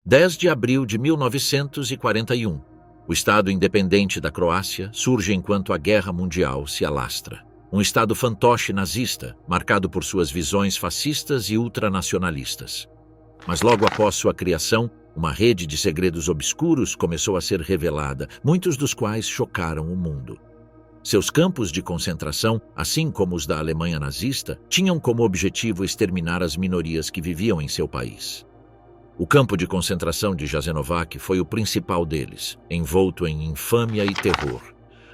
10 de abril de 1941. O Estado independente da Croácia surge enquanto a Guerra Mundial se alastra. Um Estado fantoche nazista, marcado por suas visões fascistas e ultranacionalistas. Mas logo após sua criação, uma rede de segredos obscuros começou a ser revelada, muitos dos quais chocaram o mundo. Seus campos de concentração, assim como os da Alemanha nazista, tinham como objetivo exterminar as minorias que viviam em seu país. O campo de concentração de Jasenovac foi o principal deles, envolto em infâmia e terror.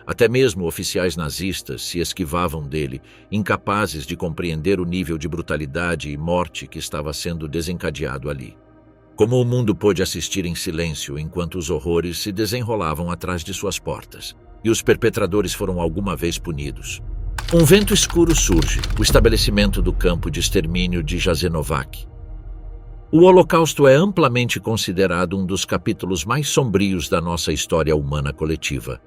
Até mesmo oficiais nazistas se esquivavam dele, incapazes de compreender o nível de brutalidade e morte que estava sendo desencadeado ali. Como o mundo pôde assistir em silêncio enquanto os horrores se desenrolavam atrás de suas portas, e os perpetradores foram alguma vez punidos. Um vento escuro surge, o estabelecimento do campo de extermínio de Jasenovac. O Holocausto é amplamente considerado um dos capítulos mais sombrios da nossa história humana coletiva.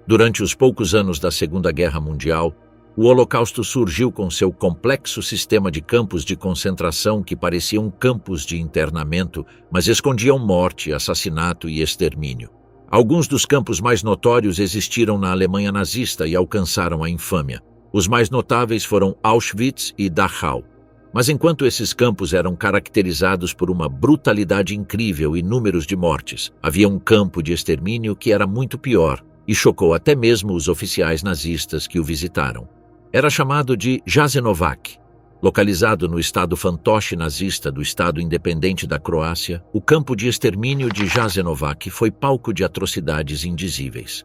Durante os poucos anos da Segunda Guerra Mundial, o Holocausto surgiu com seu complexo sistema de campos de concentração que pareciam campos de internamento, mas escondiam morte, assassinato e extermínio. Alguns dos campos mais notórios existiram na Alemanha nazista e alcançaram a infâmia. Os mais notáveis foram Auschwitz e Dachau. Mas enquanto esses campos eram caracterizados por uma brutalidade incrível e números de mortes, havia um campo de extermínio que era muito pior e chocou até mesmo os oficiais nazistas que o visitaram. Era chamado de Jasenovac. Localizado no estado fantoche nazista do Estado Independente da Croácia, o campo de extermínio de Jasenovac foi palco de atrocidades indizíveis.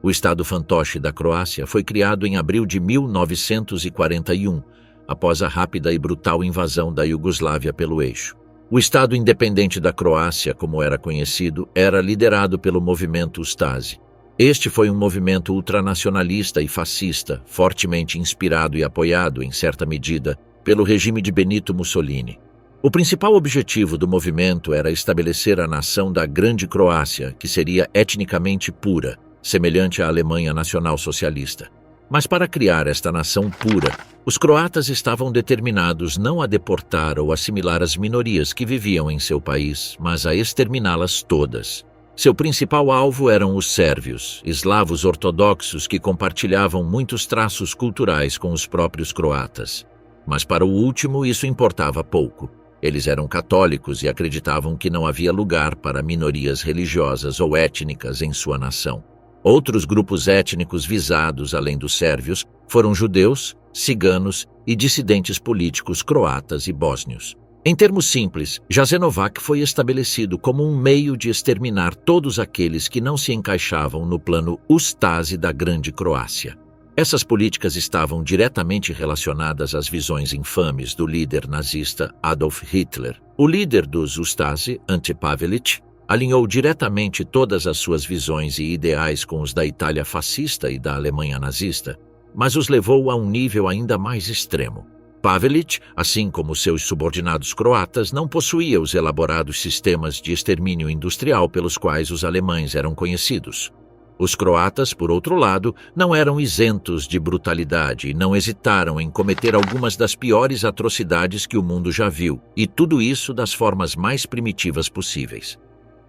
O Estado fantoche da Croácia foi criado em abril de 1941, após a rápida e brutal invasão da Iugoslávia pelo eixo. O Estado Independente da Croácia, como era conhecido, era liderado pelo movimento Ustasi. Este foi um movimento ultranacionalista e fascista, fortemente inspirado e apoiado, em certa medida, pelo regime de Benito Mussolini. O principal objetivo do movimento era estabelecer a nação da Grande Croácia, que seria etnicamente pura, semelhante à Alemanha nacional-socialista. Mas para criar esta nação pura, os croatas estavam determinados não a deportar ou assimilar as minorias que viviam em seu país, mas a exterminá-las todas. Seu principal alvo eram os sérvios, eslavos ortodoxos que compartilhavam muitos traços culturais com os próprios croatas. Mas para o último isso importava pouco. Eles eram católicos e acreditavam que não havia lugar para minorias religiosas ou étnicas em sua nação. Outros grupos étnicos visados, além dos sérvios, foram judeus, ciganos e dissidentes políticos croatas e bósnios. Em termos simples, Jasenovac foi estabelecido como um meio de exterminar todos aqueles que não se encaixavam no plano Ustasi da Grande Croácia. Essas políticas estavam diretamente relacionadas às visões infames do líder nazista Adolf Hitler. O líder dos Ustasi, Ante Pavelić, alinhou diretamente todas as suas visões e ideais com os da Itália fascista e da Alemanha nazista, mas os levou a um nível ainda mais extremo. Pavelić, assim como seus subordinados croatas, não possuía os elaborados sistemas de extermínio industrial pelos quais os alemães eram conhecidos. Os croatas, por outro lado, não eram isentos de brutalidade e não hesitaram em cometer algumas das piores atrocidades que o mundo já viu, e tudo isso das formas mais primitivas possíveis.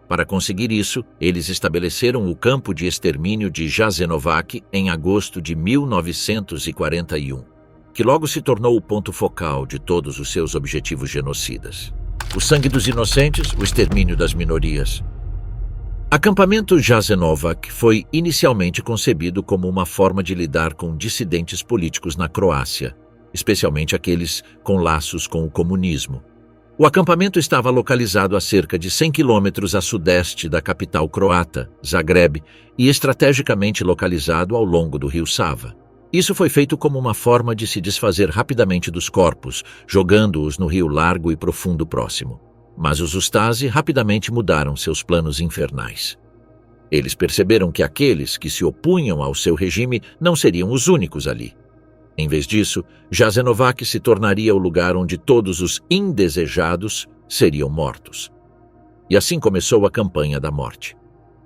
Para conseguir isso, eles estabeleceram o campo de extermínio de Jasenovac em agosto de 1941, que logo se tornou o ponto focal de todos os seus objetivos genocidas. O sangue dos inocentes, o extermínio das minorias. Acampamento Jasenovac foi inicialmente concebido como uma forma de lidar com dissidentes políticos na Croácia, especialmente aqueles com laços com o comunismo. O acampamento estava localizado a cerca de 100 quilômetros a sudeste da capital croata, Zagreb, e estrategicamente localizado ao longo do rio Sava. Isso foi feito como uma forma de se desfazer rapidamente dos corpos, jogando-os no rio largo e profundo próximo. Mas os Ustasi rapidamente mudaram seus planos infernais. Eles perceberam que aqueles que se opunham ao seu regime não seriam os únicos ali. Em vez disso, Jasenovac se tornaria o lugar onde todos os indesejados seriam mortos. E assim começou a campanha da morte.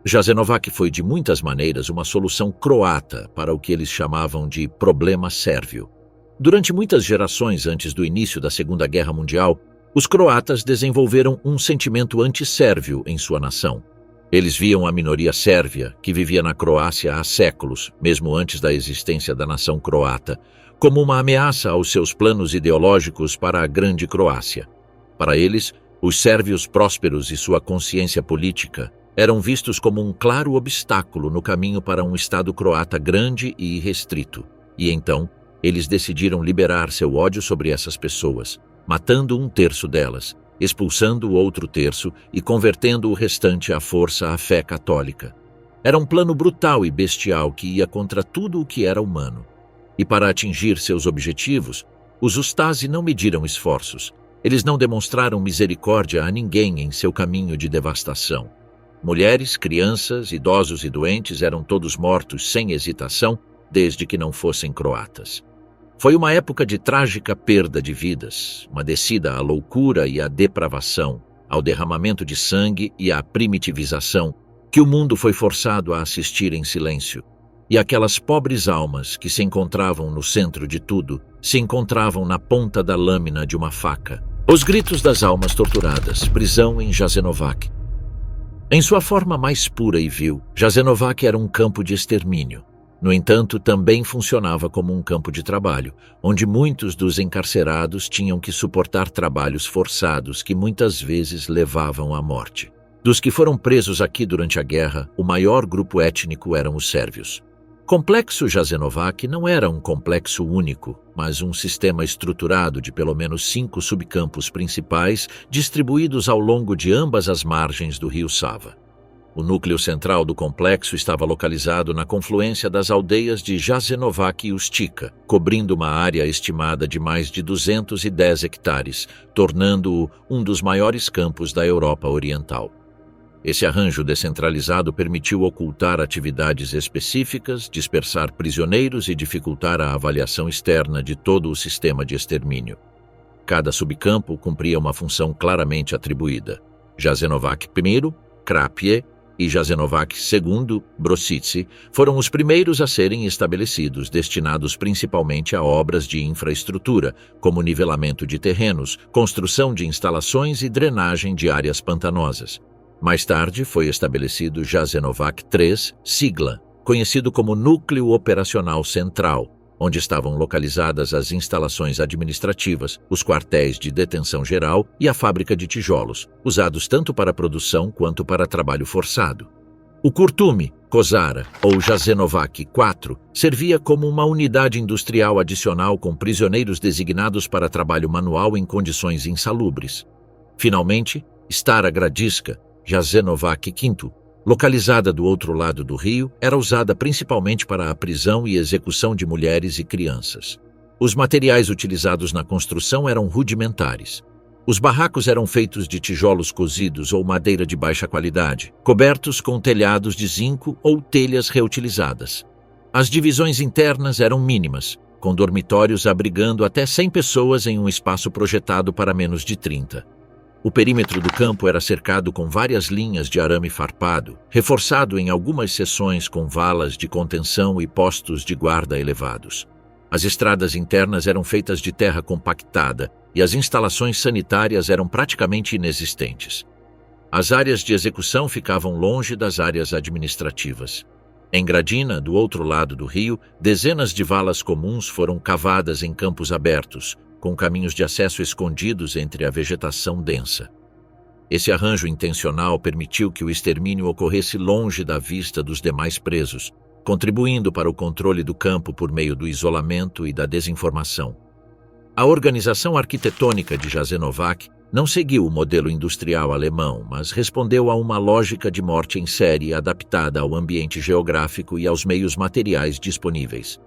Jasenovac foi de muitas maneiras uma solução croata para o que eles chamavam de problema sérvio. Durante muitas gerações antes do início da Segunda Guerra Mundial, Os croatas desenvolveram um sentimento antissérvio em sua nação. Eles viam a minoria sérvia, que vivia na Croácia há séculos, mesmo antes da existência da nação croata, como uma ameaça aos seus planos ideológicos para a Grande Croácia. Para eles, os sérvios prósperos e sua consciência política eram vistos como um claro obstáculo no caminho para um Estado croata grande e irrestrito. E então, eles decidiram liberar seu ódio sobre essas pessoas, matando um terço delas, expulsando o outro terço e convertendo o restante à força à fé católica. Era um plano brutal e bestial que ia contra tudo o que era humano. E para atingir seus objetivos, os Ustasi não mediram esforços. Eles não demonstraram misericórdia a ninguém em seu caminho de devastação. Mulheres, crianças, idosos e doentes eram todos mortos sem hesitação, desde que não fossem croatas. Foi uma época de trágica perda de vidas, uma descida à loucura e à depravação, ao derramamento de sangue e à primitivização, que o mundo foi forçado a assistir em silêncio. E aquelas pobres almas que se encontravam no centro de tudo, se encontravam na ponta da lâmina de uma faca. Os gritos das almas torturadas, prisão em Jasenovac. Em sua forma mais pura e vil, Jasenovac era um campo de extermínio. No entanto, também funcionava como um campo de trabalho, onde muitos dos encarcerados tinham que suportar trabalhos forçados que muitas vezes levavam à morte. Dos que foram presos aqui durante a guerra, o maior grupo étnico eram os sérvios. Complexo Jasenovac não era um complexo único, mas um sistema estruturado de pelo menos 5 subcampos principais distribuídos ao longo de ambas as margens do rio Sava. O núcleo central do complexo estava localizado na confluência das aldeias de Jasenovac e Ustica, cobrindo uma área estimada de mais de 210 hectares, tornando-o um dos maiores campos da Europa Oriental. Esse arranjo descentralizado permitiu ocultar atividades específicas, dispersar prisioneiros e dificultar a avaliação externa de todo o sistema de extermínio. Cada subcampo cumpria uma função claramente atribuída. Jasenovac I, Krapje e Jasenovac II, Brosice, foram os primeiros a serem estabelecidos, destinados principalmente a obras de infraestrutura, como nivelamento de terrenos, construção de instalações e drenagem de áreas pantanosas. Mais tarde foi estabelecido Jasenovac III, Sigla, conhecido como Núcleo Operacional Central, onde estavam localizadas as instalações administrativas, os quartéis de detenção geral e a fábrica de tijolos, usados tanto para produção quanto para trabalho forçado. O Kurtumi, Kozara ou Jasenovac IV servia como uma unidade industrial adicional com prisioneiros designados para trabalho manual em condições insalubres. Finalmente, Stara Gradiška, Jasenovac V, localizada do outro lado do rio, era usada principalmente para a prisão e execução de mulheres e crianças. Os materiais utilizados na construção eram rudimentares. Os barracos eram feitos de tijolos cozidos ou madeira de baixa qualidade, cobertos com telhados de zinco ou telhas reutilizadas. As divisões internas eram mínimas, com dormitórios abrigando até 100 pessoas em um espaço projetado para menos de 30. O perímetro do campo era cercado com várias linhas de arame farpado, reforçado em algumas seções com valas de contenção e postos de guarda elevados. As estradas internas eram feitas de terra compactada e as instalações sanitárias eram praticamente inexistentes. As áreas de execução ficavam longe das áreas administrativas. Em Gradina, do outro lado do rio, dezenas de valas comuns foram cavadas em campos abertos, com caminhos de acesso escondidos entre a vegetação densa. Esse arranjo intencional permitiu que o extermínio ocorresse longe da vista dos demais presos, contribuindo para o controle do campo por meio do isolamento e da desinformação. A organização arquitetônica de Jasenovac não seguiu o modelo industrial alemão, mas respondeu a uma lógica de morte em série adaptada ao ambiente geográfico e aos meios materiais disponíveis.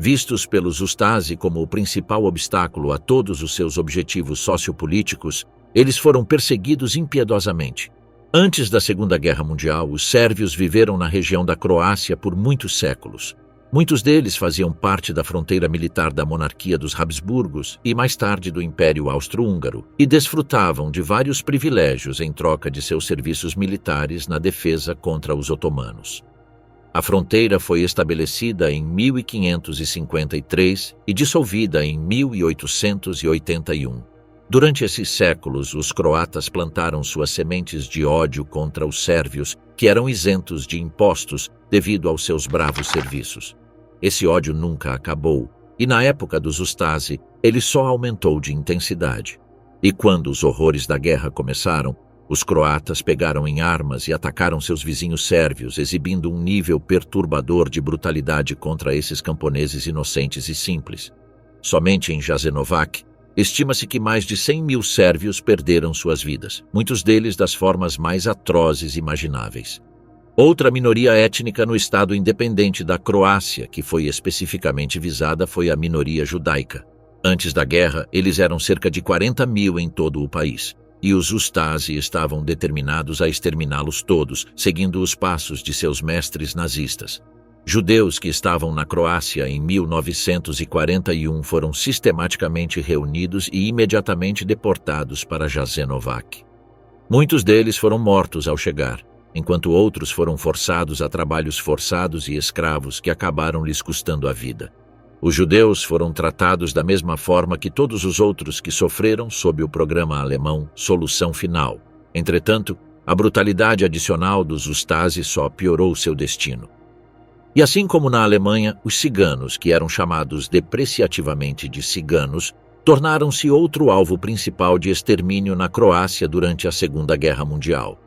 Vistos pelos Ustasi como o principal obstáculo a todos os seus objetivos sociopolíticos, eles foram perseguidos impiedosamente. Antes da Segunda Guerra Mundial, os sérvios viveram na região da Croácia por muitos séculos. Muitos deles faziam parte da fronteira militar da monarquia dos Habsburgos e mais tarde do Império Austro-Húngaro, e desfrutavam de vários privilégios em troca de seus serviços militares na defesa contra os otomanos. A fronteira foi estabelecida em 1553 e dissolvida em 1881. Durante esses séculos, os croatas plantaram suas sementes de ódio contra os sérvios, que eram isentos de impostos devido aos seus bravos serviços. Esse ódio nunca acabou, e na época dos Ustasi, ele só aumentou de intensidade. E quando os horrores da guerra começaram, os croatas pegaram em armas e atacaram seus vizinhos sérvios, exibindo um nível perturbador de brutalidade contra esses camponeses inocentes e simples. Somente em Jasenovac, estima-se que mais de 100.000 sérvios perderam suas vidas, muitos deles das formas mais atrozes imagináveis. Outra minoria étnica no Estado independente da Croácia, que foi especificamente visada, foi a minoria judaica. Antes da guerra, eles eram cerca de 40.000 em todo o país, e os Ustasi estavam determinados a exterminá-los todos, seguindo os passos de seus mestres nazistas. Judeus que estavam na Croácia em 1941 foram sistematicamente reunidos e imediatamente deportados para Jasenovac. Muitos deles foram mortos ao chegar, enquanto outros foram forçados a trabalhos forçados e escravos que acabaram lhes custando a vida. Os judeus foram tratados da mesma forma que todos os outros que sofreram sob o programa alemão Solução Final. Entretanto, a brutalidade adicional dos Ustasi só piorou seu destino. E assim como na Alemanha, os ciganos, que eram chamados depreciativamente de ciganos, tornaram-se outro alvo principal de extermínio na Croácia durante a Segunda Guerra Mundial.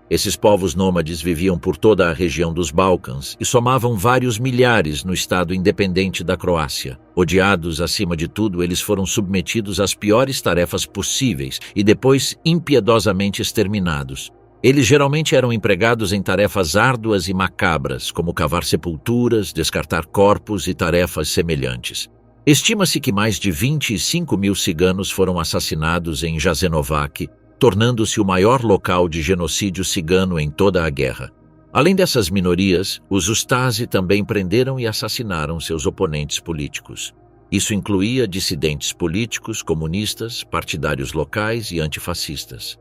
Esses povos nômades viviam por toda a região dos Balcãs e somavam vários milhares no Estado independente da Croácia. Odiados acima de tudo, eles foram submetidos às piores tarefas possíveis e depois impiedosamente exterminados. Eles geralmente eram empregados em tarefas árduas e macabras, como cavar sepulturas, descartar corpos e tarefas semelhantes. Estima-se que mais de 25.000 ciganos foram assassinados em Jasenovac, tornando-se o maior local de genocídio cigano em toda a guerra. Além dessas minorias, os Ustasi também prenderam e assassinaram seus oponentes políticos. Isso incluía dissidentes políticos, comunistas, partidários locais e antifascistas.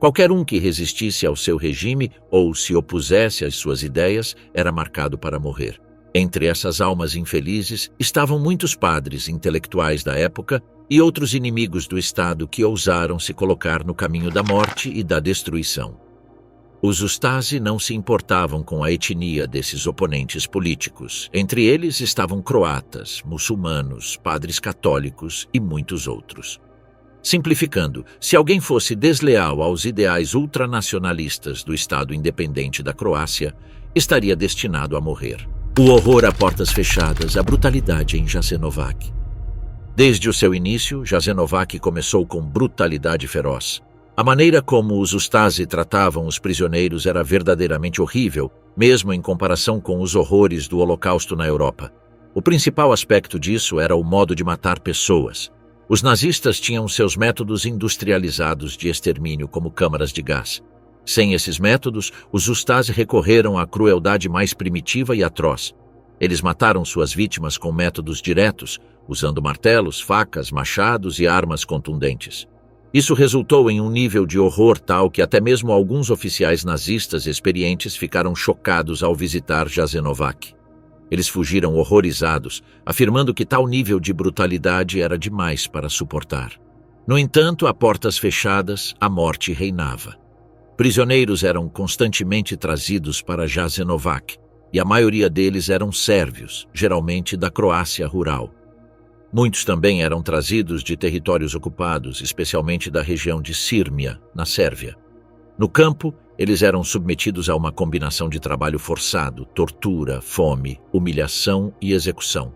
Qualquer um que resistisse ao seu regime ou se opusesse às suas ideias era marcado para morrer. Entre essas almas infelizes estavam muitos padres intelectuais da época e outros inimigos do Estado que ousaram se colocar no caminho da morte e da destruição. Os Ustasi não se importavam com a etnia desses oponentes políticos. Entre eles estavam croatas, muçulmanos, padres católicos e muitos outros. Simplificando, se alguém fosse desleal aos ideais ultranacionalistas do Estado independente da Croácia, estaria destinado a morrer. O horror a portas fechadas, a brutalidade em Jasenovac. Desde o seu início, Jasenovac começou com brutalidade feroz. A maneira como os Ustasi tratavam os prisioneiros era verdadeiramente horrível, mesmo em comparação com os horrores do Holocausto na Europa. O principal aspecto disso era o modo de matar pessoas. Os nazistas tinham seus métodos industrializados de extermínio, como câmaras de gás. Sem esses métodos, os Ustasi recorreram à crueldade mais primitiva e atroz. Eles mataram suas vítimas com métodos diretos, usando martelos, facas, machados e armas contundentes. Isso resultou em um nível de horror tal que até mesmo alguns oficiais nazistas experientes ficaram chocados ao visitar Jasenovac. Eles fugiram horrorizados, afirmando que tal nível de brutalidade era demais para suportar. No entanto, a portas fechadas, a morte reinava. Prisioneiros eram constantemente trazidos para Jasenovac, e a maioria deles eram sérvios, geralmente da Croácia rural. Muitos também eram trazidos de territórios ocupados, especialmente da região de Sírmia, na Sérvia. No campo, eles eram submetidos a uma combinação de trabalho forçado, tortura, fome, humilhação e execução.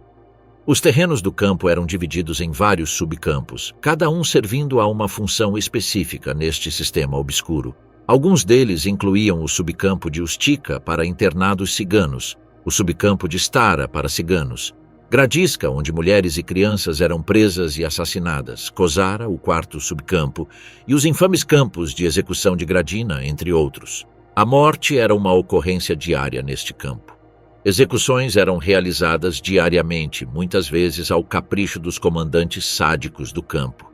Os terrenos do campo eram divididos em vários subcampos, cada um servindo a uma função específica neste sistema obscuro. Alguns deles incluíam o subcampo de Ustica para internados ciganos, o subcampo de Stara para ciganos, Gradiška, onde mulheres e crianças eram presas e assassinadas, Kozara, o quarto subcampo, e os infames campos de execução de Gradina, entre outros. A morte era uma ocorrência diária neste campo. Execuções eram realizadas diariamente, muitas vezes ao capricho dos comandantes sádicos do campo.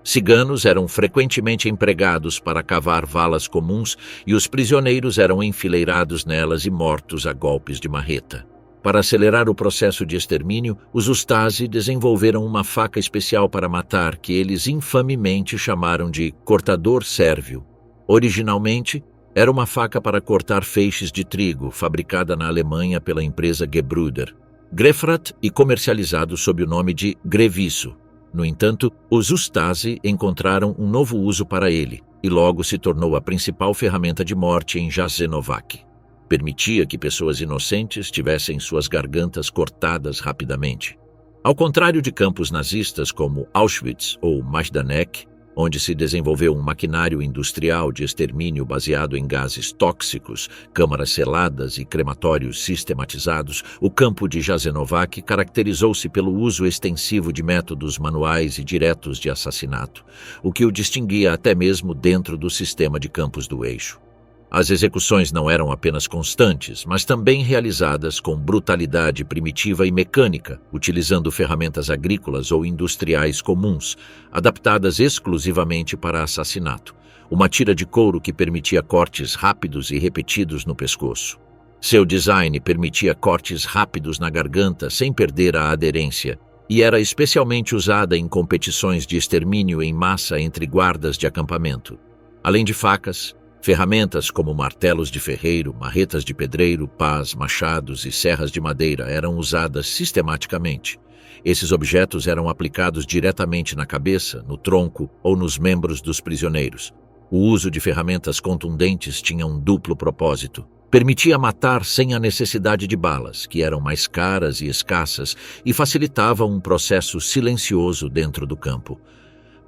Ciganos eram frequentemente empregados para cavar valas comuns e os prisioneiros eram enfileirados nelas e mortos a golpes de marreta. Para acelerar o processo de extermínio, os Ustasi desenvolveram uma faca especial para matar que eles infamemente chamaram de cortador sérvio. Originalmente, era uma faca para cortar feixes de trigo, fabricada na Alemanha pela empresa Gebruder Grefrath e comercializado sob o nome de Greviço. No entanto, os Ustasi encontraram um novo uso para ele e logo se tornou a principal ferramenta de morte em Jasenovac. Permitia que pessoas inocentes tivessem suas gargantas cortadas rapidamente. Ao contrário de campos nazistas como Auschwitz ou Majdanek, onde se desenvolveu um maquinário industrial de extermínio baseado em gases tóxicos, câmaras seladas e crematórios sistematizados, o campo de Jasenovac caracterizou-se pelo uso extensivo de métodos manuais e diretos de assassinato, o que o distinguia até mesmo dentro do sistema de campos do eixo. As execuções não eram apenas constantes, mas também realizadas com brutalidade primitiva e mecânica, utilizando ferramentas agrícolas ou industriais comuns, adaptadas exclusivamente para assassinato. Uma tira de couro que permitia cortes rápidos e repetidos no pescoço. Seu design permitia cortes rápidos na garganta sem perder a aderência, e era especialmente usada em competições de extermínio em massa entre guardas de acampamento. Além de facas, ferramentas como martelos de ferreiro, marretas de pedreiro, pás, machados e serras de madeira eram usadas sistematicamente. Esses objetos eram aplicados diretamente na cabeça, no tronco ou nos membros dos prisioneiros. O uso de ferramentas contundentes tinha um duplo propósito. Permitia matar sem a necessidade de balas, que eram mais caras e escassas, e facilitava um processo silencioso dentro do campo.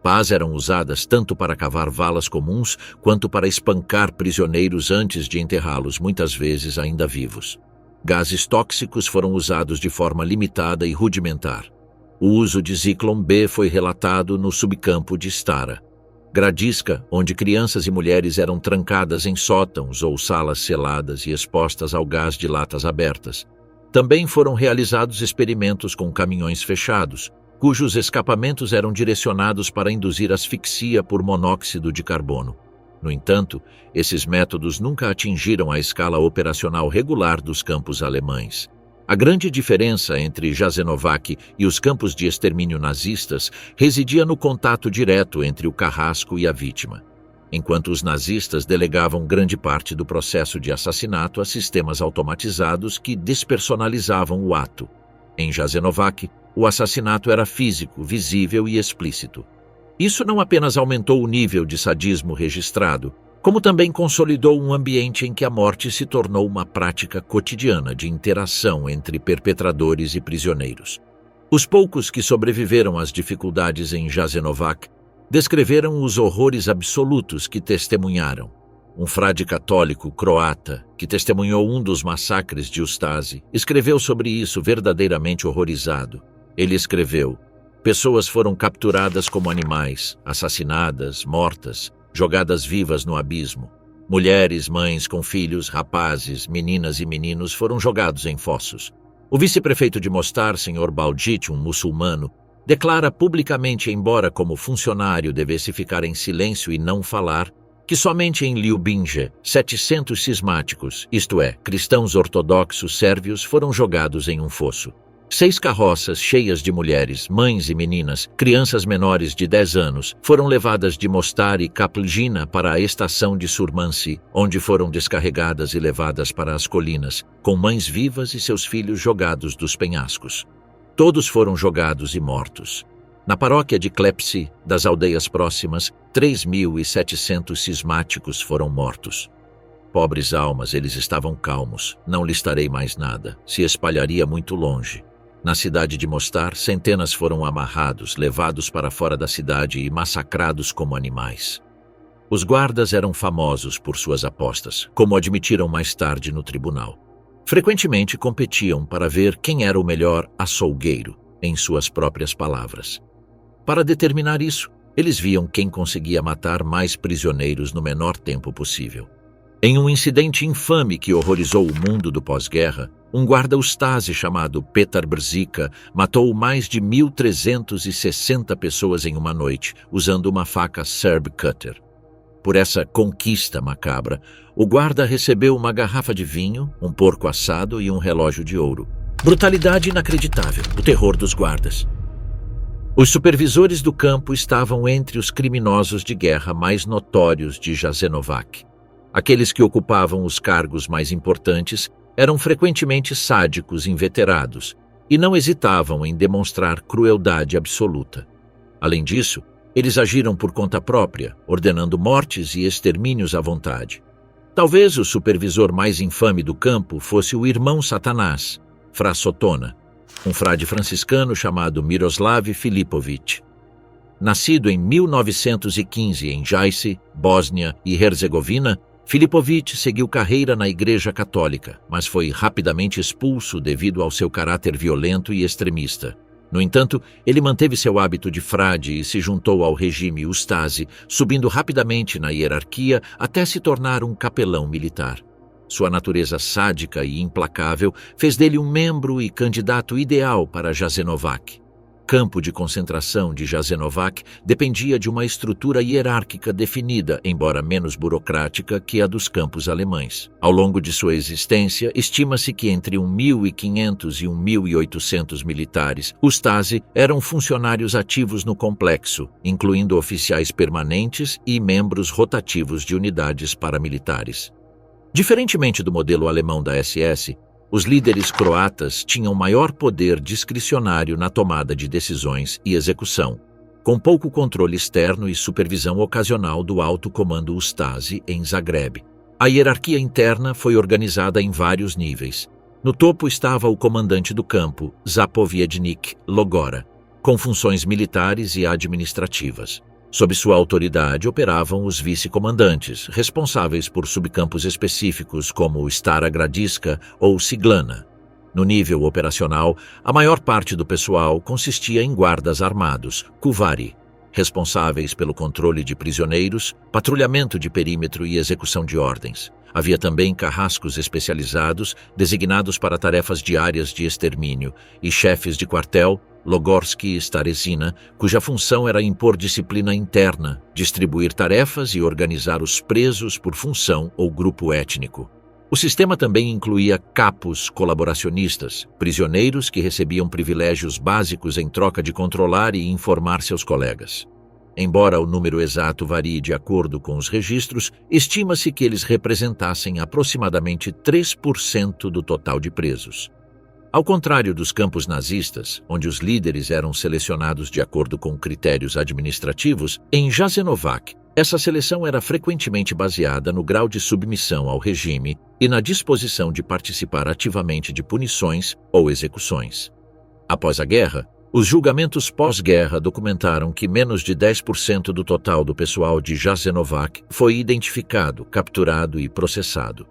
Pás eram usadas tanto para cavar valas comuns quanto para espancar prisioneiros antes de enterrá-los, muitas vezes ainda vivos. Gases tóxicos foram usados de forma limitada e rudimentar. O uso de Zyklon B foi relatado no subcampo de Stara. Gradisca, onde crianças e mulheres eram trancadas em sótãos ou salas seladas e expostas ao gás de latas abertas. Também foram realizados experimentos com caminhões fechados, cujos escapamentos eram direcionados para induzir asfixia por monóxido de carbono. No entanto, esses métodos nunca atingiram a escala operacional regular dos campos alemães. A grande diferença entre Jasenovac e os campos de extermínio nazistas residia no contato direto entre o carrasco e a vítima. Enquanto os nazistas delegavam grande parte do processo de assassinato a sistemas automatizados que despersonalizavam o ato. Em Jasenovac, o assassinato era físico, visível e explícito. Isso não apenas aumentou o nível de sadismo registrado, como também consolidou um ambiente em que a morte se tornou uma prática cotidiana de interação entre perpetradores e prisioneiros. Os poucos que sobreviveram às dificuldades em Jasenovac descreveram os horrores absolutos que testemunharam. Um frade católico croata, que testemunhou um dos massacres de Ustasi, escreveu sobre isso verdadeiramente horrorizado. Ele escreveu: pessoas foram capturadas como animais, assassinadas, mortas, jogadas vivas no abismo. Mulheres, mães com filhos, rapazes, meninas e meninos foram jogados em fossos. O vice-prefeito de Mostar, Sr. Baldit, um muçulmano, declara publicamente, embora como funcionário devesse ficar em silêncio e não falar, que somente em Ljubinje 700 cismáticos, isto é, cristãos ortodoxos sérvios, foram jogados em um fosso. 6 carroças cheias de mulheres, mães e meninas, crianças menores de 10 anos, foram levadas de Mostar e Kapljina para a estação de Surmansi, onde foram descarregadas e levadas para as colinas, com mães vivas e seus filhos jogados dos penhascos. Todos foram jogados e mortos. Na paróquia de Klepsi, das aldeias próximas, 3.700 cismáticos foram mortos. Pobres almas, eles estavam calmos. Não listarei mais nada. Se espalharia muito longe. Na cidade de Mostar, centenas foram amarrados, levados para fora da cidade e massacrados como animais. Os guardas eram famosos por suas apostas, como admitiram mais tarde no tribunal. Frequentemente competiam para ver quem era o melhor açougueiro, em suas próprias palavras. Para determinar isso, eles viam quem conseguia matar mais prisioneiros no menor tempo possível. Em um incidente infame que horrorizou o mundo do pós-guerra, um guarda Ustasi chamado Petar Brzica matou mais de 1.360 pessoas em uma noite, usando uma faca Serb Cutter. Por essa conquista macabra, o guarda recebeu uma garrafa de vinho, um porco assado e um relógio de ouro. Brutalidade inacreditável, o terror dos guardas. Os supervisores do campo estavam entre os criminosos de guerra mais notórios de Jasenovac. Aqueles que ocupavam os cargos mais importantes eram frequentemente sádicos inveterados e não hesitavam em demonstrar crueldade absoluta. Além disso, eles agiram por conta própria, ordenando mortes e extermínios à vontade. Talvez o supervisor mais infame do campo fosse o irmão Satanás, Fra Sotona, um frade franciscano chamado Miroslav Filipović. Nascido em 1915 em Jajce, Bósnia e Herzegovina, Filipović seguiu carreira na Igreja Católica, mas foi rapidamente expulso devido ao seu caráter violento e extremista. No entanto, ele manteve seu hábito de frade e se juntou ao regime Ustase, subindo rapidamente na hierarquia até se tornar um capelão militar. Sua natureza sádica e implacável fez dele um membro e candidato ideal para Jasenovac. Campo de concentração de Jasenovac dependia de uma estrutura hierárquica definida, embora menos burocrática que a dos campos alemães. Ao longo de sua existência, estima-se que entre 1.500 e 1.800 militares, Ustase eram funcionários ativos no complexo, incluindo oficiais permanentes e membros rotativos de unidades paramilitares. Diferentemente do modelo alemão da SS, os líderes croatas tinham maior poder discricionário na tomada de decisões e execução, com pouco controle externo e supervisão ocasional do alto comando Ustase em Zagreb. A hierarquia interna foi organizada em vários níveis. No topo estava o comandante do campo, Zapoviednik Logora, com funções militares e administrativas. Sob sua autoridade operavam os vice-comandantes, responsáveis por subcampos específicos como Stara Gradiška ou Ciglana. No nível operacional, a maior parte do pessoal consistia em guardas armados, Kuvari, responsáveis pelo controle de prisioneiros, patrulhamento de perímetro e execução de ordens. Havia também carrascos especializados, designados para tarefas diárias de extermínio, e chefes de quartel, Logorski e Starezina, cuja função era impor disciplina interna, distribuir tarefas e organizar os presos por função ou grupo étnico. O sistema também incluía capos colaboracionistas, prisioneiros que recebiam privilégios básicos em troca de controlar e informar seus colegas. Embora o número exato varie de acordo com os registros, estima-se que eles representassem aproximadamente 3% do total de presos. Ao contrário dos campos nazistas, onde os líderes eram selecionados de acordo com critérios administrativos, em Jasenovac, essa seleção era frequentemente baseada no grau de submissão ao regime e na disposição de participar ativamente de punições ou execuções. Após a guerra, os julgamentos pós-guerra documentaram que menos de 10% do total do pessoal de Jasenovac foi identificado, capturado e processado.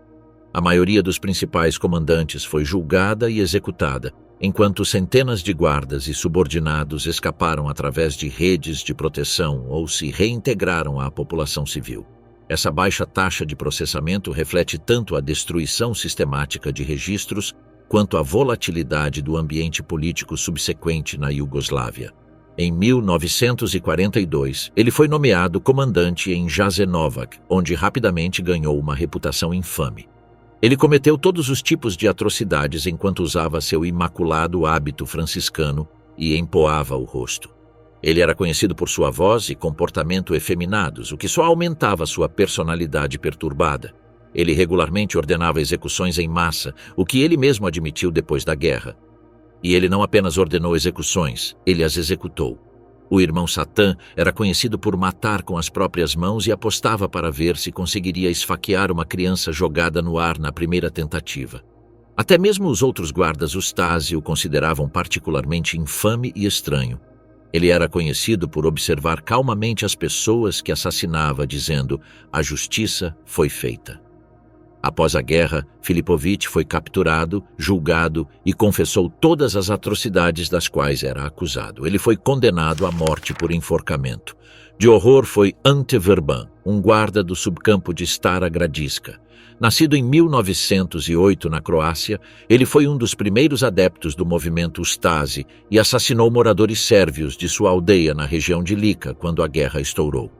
A maioria dos principais comandantes foi julgada e executada, enquanto centenas de guardas e subordinados escaparam através de redes de proteção ou se reintegraram à população civil. Essa baixa taxa de processamento reflete tanto a destruição sistemática de registros quanto a volatilidade do ambiente político subsequente na Iugoslávia. Em 1942, ele foi nomeado comandante em Jasenovac, onde rapidamente ganhou uma reputação infame. Ele cometeu todos os tipos de atrocidades enquanto usava seu imaculado hábito franciscano e empoava o rosto. Ele era conhecido por sua voz e comportamento efeminados, o que só aumentava sua personalidade perturbada. Ele regularmente ordenava execuções em massa, o que ele mesmo admitiu depois da guerra. E ele não apenas ordenou execuções, ele as executou. O irmão Satã era conhecido por matar com as próprias mãos e apostava para ver se conseguiria esfaquear uma criança jogada no ar na primeira tentativa. Até mesmo os outros guardas Ustase o consideravam particularmente infame e estranho. Ele era conhecido por observar calmamente as pessoas que assassinava, dizendo: "A justiça foi feita." Após a guerra, Filipović foi capturado, julgado e confessou todas as atrocidades das quais era acusado. Ele foi condenado à morte por enforcamento. De horror foi Ante Verban, um guarda do subcampo de Stara Gradiška. Nascido em 1908 na Croácia, ele foi um dos primeiros adeptos do movimento Ustase e assassinou moradores sérvios de sua aldeia na região de Lika quando a guerra estourou.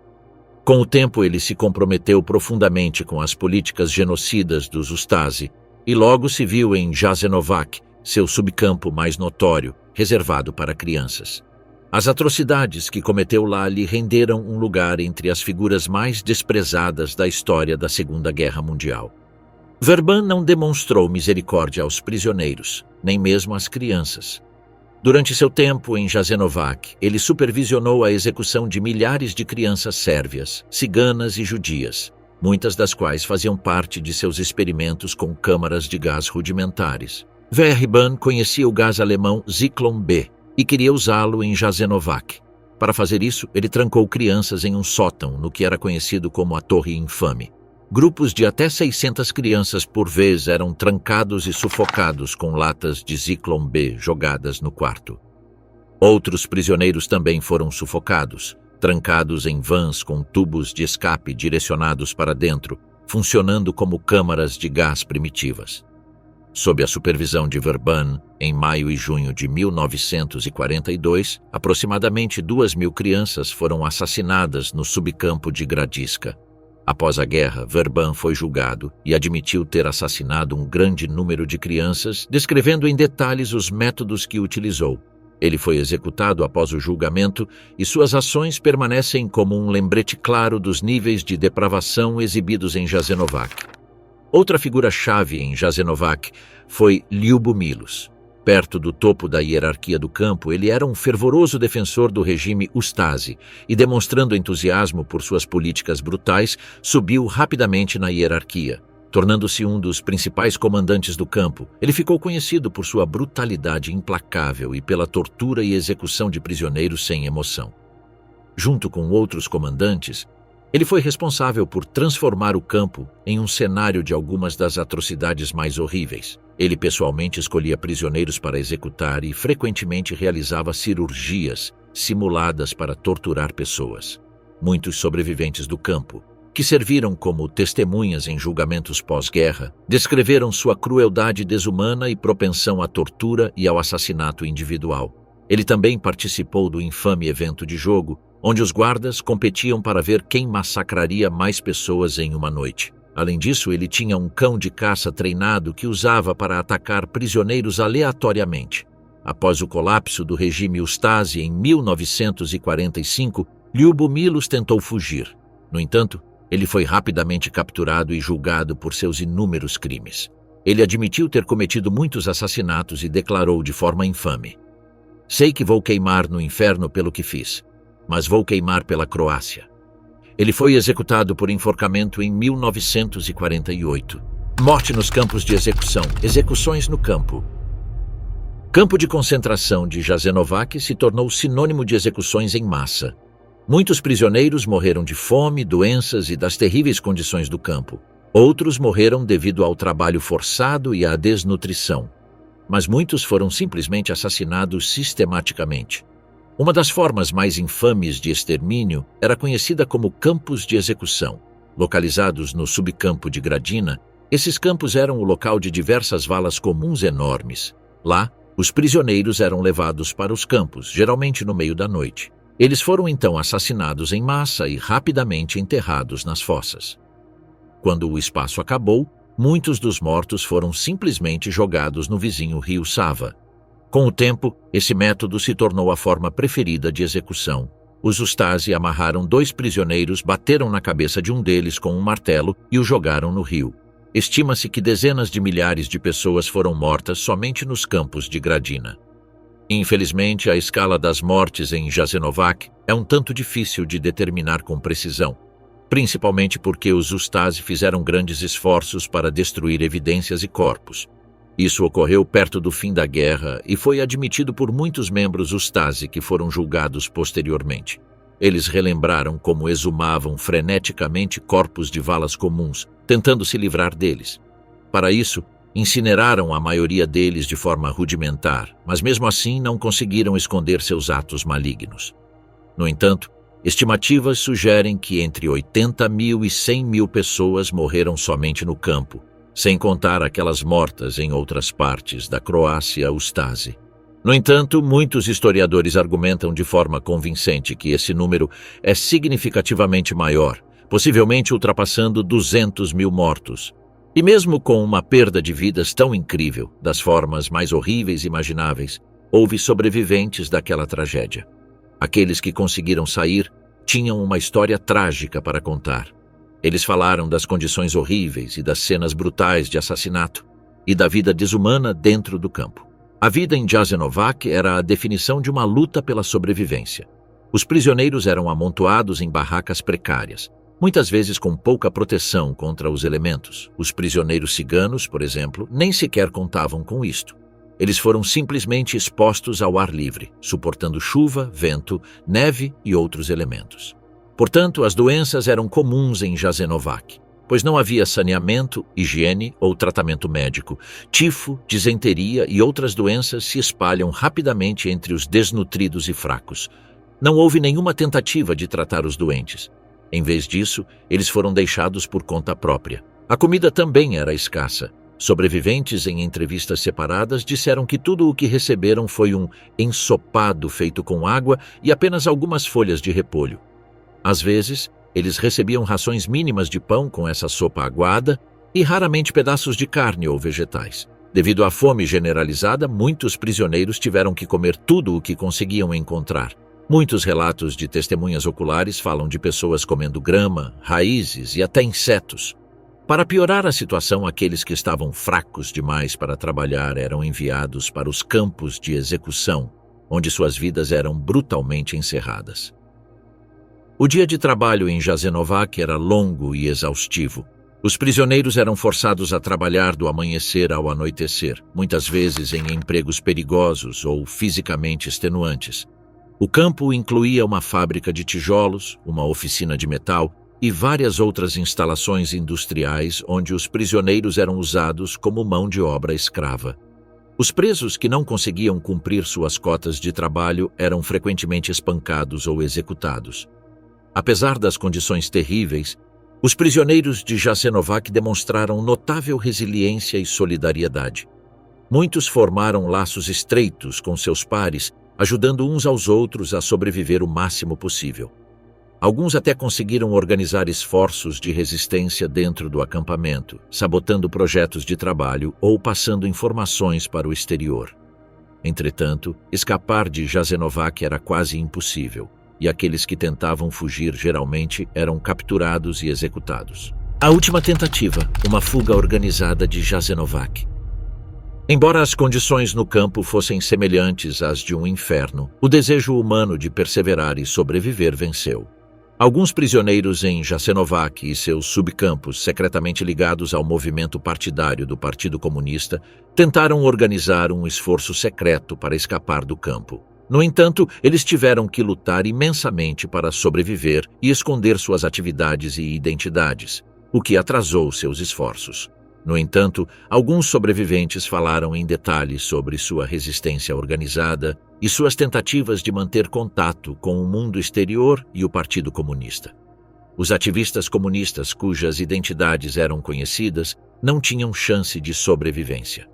Com o tempo, ele se comprometeu profundamente com as políticas genocidas dos Ustase e logo se viu em Jasenovac, seu subcampo mais notório, reservado para crianças. As atrocidades que cometeu lá lhe renderam um lugar entre as figuras mais desprezadas da história da Segunda Guerra Mundial. Verban não demonstrou misericórdia aos prisioneiros, nem mesmo às crianças. Durante seu tempo em Jasenovac, ele supervisionou a execução de milhares de crianças sérvias, ciganas e judias, muitas das quais faziam parte de seus experimentos com câmaras de gás rudimentares. Verban conhecia o gás alemão Zyklon B e queria usá-lo em Jasenovac. Para fazer isso, ele trancou crianças em um sótão no que era conhecido como a Torre Infame. Grupos de até 600 crianças por vez eram trancados e sufocados com latas de Zyklon B jogadas no quarto. Outros prisioneiros também foram sufocados, trancados em vans com tubos de escape direcionados para dentro, funcionando como câmaras de gás primitivas. Sob a supervisão de Verban, em maio e junho de 1942, aproximadamente 2.000 crianças foram assassinadas no subcampo de Gradiška. Após a guerra, Verban foi julgado e admitiu ter assassinado um grande número de crianças, descrevendo em detalhes os métodos que utilizou. Ele foi executado após o julgamento e suas ações permanecem como um lembrete claro dos níveis de depravação exibidos em Jasenovac. Outra figura-chave em Jasenovac foi Lyubomilos. Perto do topo da hierarquia do campo, ele era um fervoroso defensor do regime Ustasi e, demonstrando entusiasmo por suas políticas brutais, subiu rapidamente na hierarquia, tornando-se um dos principais comandantes do campo. Ele ficou conhecido por sua brutalidade implacável e pela tortura e execução de prisioneiros sem emoção. Junto com outros comandantes, ele foi responsável por transformar o campo em um cenário de algumas das atrocidades mais horríveis. Ele pessoalmente escolhia prisioneiros para executar e frequentemente realizava cirurgias simuladas para torturar pessoas. Muitos sobreviventes do campo, que serviram como testemunhas em julgamentos pós-guerra, descreveram sua crueldade desumana e propensão à tortura e ao assassinato individual. Ele também participou do infame evento de jogo, onde os guardas competiam para ver quem massacraria mais pessoas em uma noite. Além disso, ele tinha um cão de caça treinado que usava para atacar prisioneiros aleatoriamente. Após o colapso do regime Ustasi em 1945, Lyubomilos tentou fugir. No entanto, ele foi rapidamente capturado e julgado por seus inúmeros crimes. Ele admitiu ter cometido muitos assassinatos e declarou de forma infame: "Sei que vou queimar no inferno pelo que fiz, mas vou queimar pela Croácia." Ele foi executado por enforcamento em 1948. Morte nos campos de execução. Execuções no campo. Campo de concentração de Jasenovac se tornou sinônimo de execuções em massa. Muitos prisioneiros morreram de fome, doenças e das terríveis condições do campo. Outros morreram devido ao trabalho forçado e à desnutrição. Mas muitos foram simplesmente assassinados sistematicamente. Uma das formas mais infames de extermínio era conhecida como campos de execução. Localizados no subcampo de Gradina, esses campos eram o local de diversas valas comuns enormes. Lá, os prisioneiros eram levados para os campos, geralmente no meio da noite. Eles foram então assassinados em massa e rapidamente enterrados nas fossas. Quando o espaço acabou, muitos dos mortos foram simplesmente jogados no vizinho rio Sava. Com o tempo, esse método se tornou a forma preferida de execução. Os Ustasi amarraram 2 prisioneiros, bateram na cabeça de um deles com um martelo e o jogaram no rio. Estima-se que dezenas de milhares de pessoas foram mortas somente nos campos de Gradina. Infelizmente, a escala das mortes em Jasenovac é um tanto difícil de determinar com precisão, principalmente porque os Ustasi fizeram grandes esforços para destruir evidências e corpos. Isso ocorreu perto do fim da guerra e foi admitido por muitos membros Ustasi que foram julgados posteriormente. Eles relembraram como exumavam freneticamente corpos de valas comuns, tentando se livrar deles. Para isso, incineraram a maioria deles de forma rudimentar, mas mesmo assim não conseguiram esconder seus atos malignos. No entanto, estimativas sugerem que entre 80.000 e 100.000 pessoas morreram somente no campo, sem contar aquelas mortas em outras partes da Croácia Ustasi. No entanto, muitos historiadores argumentam de forma convincente que esse número é significativamente maior, possivelmente ultrapassando 200.000 mortos. E mesmo com uma perda de vidas tão incrível, das formas mais horríveis imagináveis, houve sobreviventes daquela tragédia. Aqueles que conseguiram sair tinham uma história trágica para contar. Eles falaram das condições horríveis e das cenas brutais de assassinato e da vida desumana dentro do campo. A vida em Jasenovac era a definição de uma luta pela sobrevivência. Os prisioneiros eram amontoados em barracas precárias, muitas vezes com pouca proteção contra os elementos. Os prisioneiros ciganos, por exemplo, nem sequer contavam com isto. Eles foram simplesmente expostos ao ar livre, suportando chuva, vento, neve e outros elementos. Portanto, as doenças eram comuns em Jasenovac, pois não havia saneamento, higiene ou tratamento médico. Tifo, disenteria e outras doenças se espalham rapidamente entre os desnutridos e fracos. Não houve nenhuma tentativa de tratar os doentes. Em vez disso, eles foram deixados por conta própria. A comida também era escassa. Sobreviventes em entrevistas separadas disseram que tudo o que receberam foi um ensopado feito com água e apenas algumas folhas de repolho. Às vezes, eles recebiam rações mínimas de pão com essa sopa aguada e raramente pedaços de carne ou vegetais. Devido à fome generalizada, muitos prisioneiros tiveram que comer tudo o que conseguiam encontrar. Muitos relatos de testemunhas oculares falam de pessoas comendo grama, raízes e até insetos. Para piorar a situação, aqueles que estavam fracos demais para trabalhar eram enviados para os campos de execução, onde suas vidas eram brutalmente encerradas. O dia de trabalho em Jasenovac era longo e exaustivo. Os prisioneiros eram forçados a trabalhar do amanhecer ao anoitecer, muitas vezes em empregos perigosos ou fisicamente extenuantes. O campo incluía uma fábrica de tijolos, uma oficina de metal e várias outras instalações industriais onde os prisioneiros eram usados como mão de obra escrava. Os presos que não conseguiam cumprir suas cotas de trabalho eram frequentemente espancados ou executados. Apesar das condições terríveis, os prisioneiros de Jasenovac demonstraram notável resiliência e solidariedade. Muitos formaram laços estreitos com seus pares, ajudando uns aos outros a sobreviver o máximo possível. Alguns até conseguiram organizar esforços de resistência dentro do acampamento, sabotando projetos de trabalho ou passando informações para o exterior. Entretanto, escapar de Jasenovac era quase impossível, e aqueles que tentavam fugir geralmente eram capturados e executados. A última tentativa, uma fuga organizada de Jasenovac. Embora as condições no campo fossem semelhantes às de um inferno, o desejo humano de perseverar e sobreviver venceu. Alguns prisioneiros em Jasenovac e seus subcampos, secretamente ligados ao movimento partidário do Partido Comunista, tentaram organizar um esforço secreto para escapar do campo. No entanto, eles tiveram que lutar imensamente para sobreviver e esconder suas atividades e identidades, o que atrasou seus esforços. No entanto, alguns sobreviventes falaram em detalhes sobre sua resistência organizada e suas tentativas de manter contato com o mundo exterior e o Partido Comunista. Os ativistas comunistas, cujas identidades eram conhecidas, não tinham chance de sobrevivência.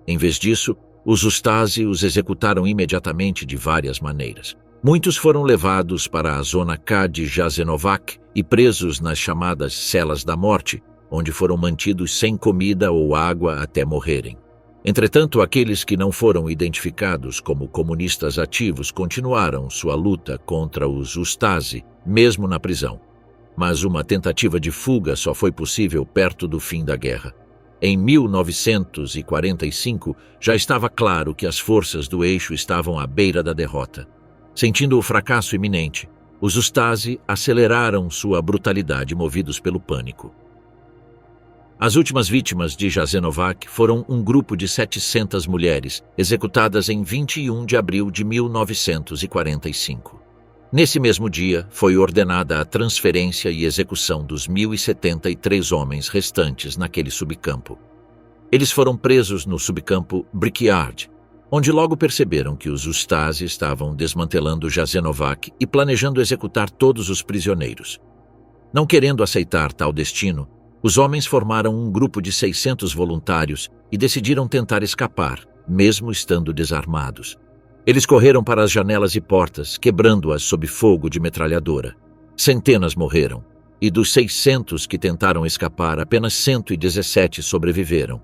Em vez disso, os Ustasi os executaram imediatamente de várias maneiras. Muitos foram levados para a zona K de Jasenovac e presos nas chamadas celas da morte, onde foram mantidos sem comida ou água até morrerem. Entretanto, aqueles que não foram identificados como comunistas ativos continuaram sua luta contra os Ustasi, mesmo na prisão. Mas uma tentativa de fuga só foi possível perto do fim da guerra. Em 1945, já estava claro que as forças do eixo estavam à beira da derrota. Sentindo o fracasso iminente, os Ustasi aceleraram sua brutalidade movidos pelo pânico. As últimas vítimas de Jasenovac foram um grupo de 700 mulheres, executadas em 21 de abril de 1945. Nesse mesmo dia, foi ordenada a transferência e execução dos 1.073 homens restantes naquele subcampo. Eles foram presos no subcampo Brickyard, onde logo perceberam que os Ustasi estavam desmantelando Jasenovac e planejando executar todos os prisioneiros. Não querendo aceitar tal destino, os homens formaram um grupo de 600 voluntários e decidiram tentar escapar, mesmo estando desarmados. Eles correram para as janelas e portas, quebrando-as sob fogo de metralhadora. Centenas morreram. e dos 600 que tentaram escapar, apenas 117 sobreviveram.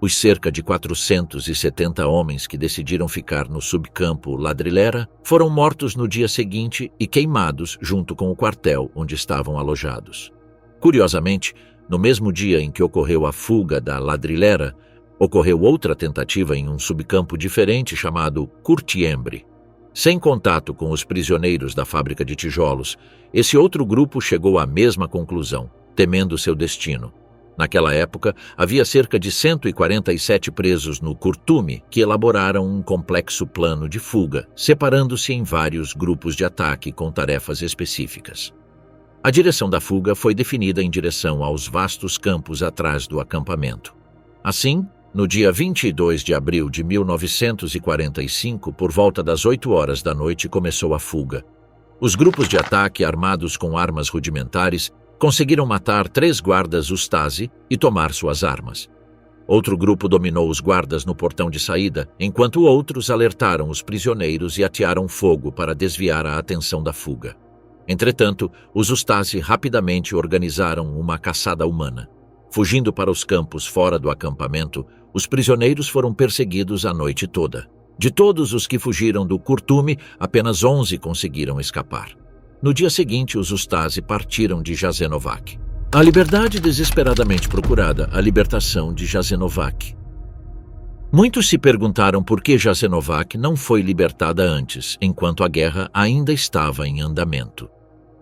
Os cerca de 470 homens que decidiram ficar no subcampo Ladrilera foram mortos no dia seguinte e queimados junto com o quartel onde estavam alojados. Curiosamente, no mesmo dia em que ocorreu a fuga da Ladrilera, ocorreu outra tentativa em um subcampo diferente chamado Curtiembre. Sem contato com os prisioneiros da fábrica de tijolos, esse outro grupo chegou à mesma conclusão, temendo seu destino. Naquela época, havia cerca de 147 presos no Curtume que elaboraram um complexo plano de fuga, separando-se em vários grupos de ataque com tarefas específicas. A direção da fuga foi definida em direção aos vastos campos atrás do acampamento. Assim, no dia 22 de abril de 1945, por volta das 8 horas da noite, começou a fuga. Os grupos de ataque, armados com armas rudimentares, conseguiram matar 3 guardas Ustasi e tomar suas armas. Outro grupo dominou os guardas no portão de saída, enquanto outros alertaram os prisioneiros e atearam fogo para desviar a atenção da fuga. Entretanto, os Ustasi rapidamente organizaram uma caçada humana. Fugindo para os campos fora do acampamento, os prisioneiros foram perseguidos a noite toda. De todos os que fugiram do Curtume, apenas 11 conseguiram escapar. No dia seguinte, os Ustasi partiram de Jasenovac. A liberdade desesperadamente procurada, a libertação de Jasenovac. Muitos se perguntaram por que Jasenovac não foi libertada antes, enquanto a guerra ainda estava em andamento.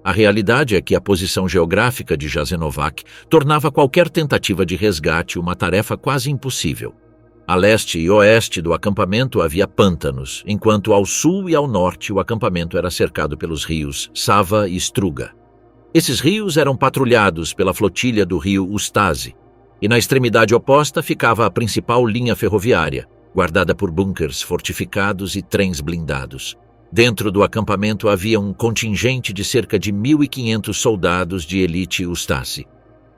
A realidade é que a posição geográfica de Jasenovac tornava qualquer tentativa de resgate uma tarefa quase impossível. A leste e oeste do acampamento havia pântanos, enquanto ao sul e ao norte o acampamento era cercado pelos rios Sava e Struga. Esses rios eram patrulhados pela flotilha do rio Ustasi, e na extremidade oposta ficava a principal linha ferroviária, guardada por bunkers fortificados e trens blindados. Dentro do acampamento havia um contingente de cerca de 1.500 soldados de elite Ustasi.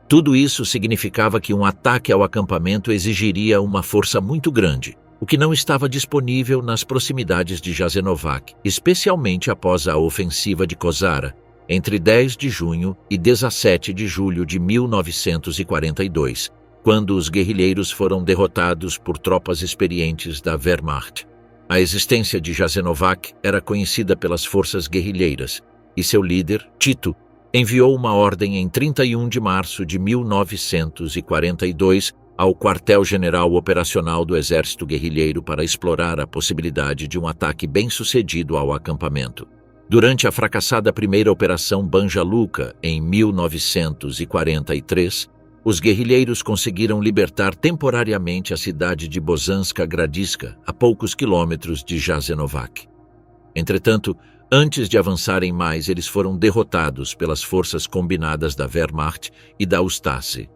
Tudo isso significava que um ataque ao acampamento exigiria uma força muito grande, o que não estava disponível nas proximidades de Jasenovac, especialmente após a ofensiva de Kozara, entre 10 de junho e 17 de julho de 1942, quando os guerrilheiros foram derrotados por tropas experientes da Wehrmacht. A existência de Jasenovac era conhecida pelas forças guerrilheiras, e seu líder, Tito, enviou uma ordem em 31 de março de 1942 ao quartel-general operacional do Exército Guerrilheiro para explorar a possibilidade de um ataque bem-sucedido ao acampamento. Durante a fracassada primeira Operação Banja Luka, em 1943, os guerrilheiros conseguiram libertar temporariamente a cidade de Bosanska Gradiska, a poucos quilômetros de Jasenovac. Entretanto, antes de avançarem mais, eles foram derrotados pelas forças combinadas da Wehrmacht e da Ustasi.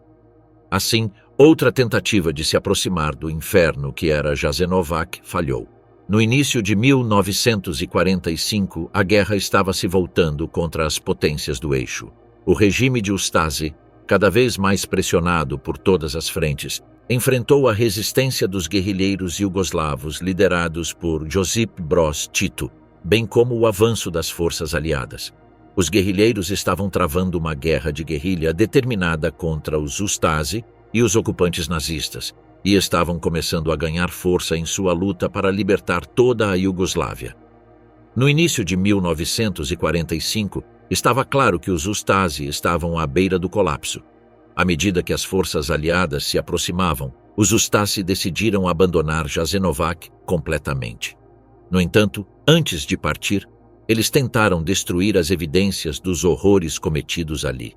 Assim, outra tentativa de se aproximar do inferno que era Jasenovac falhou. No início de 1945, a guerra estava se voltando contra as potências do eixo. O regime de Ustasi, cada vez mais pressionado por todas as frentes, enfrentou a resistência dos guerrilheiros iugoslavos liderados por Josip Broz Tito, bem como o avanço das forças aliadas. Os guerrilheiros estavam travando uma guerra de guerrilha determinada contra os Ustasi e os ocupantes nazistas, e estavam começando a ganhar força em sua luta para libertar toda a Iugoslávia. No início de 1945, estava claro que os Ustasi estavam à beira do colapso. À medida que as forças aliadas se aproximavam, os Ustasi decidiram abandonar Jasenovac completamente. No entanto, antes de partir, eles tentaram destruir as evidências dos horrores cometidos ali.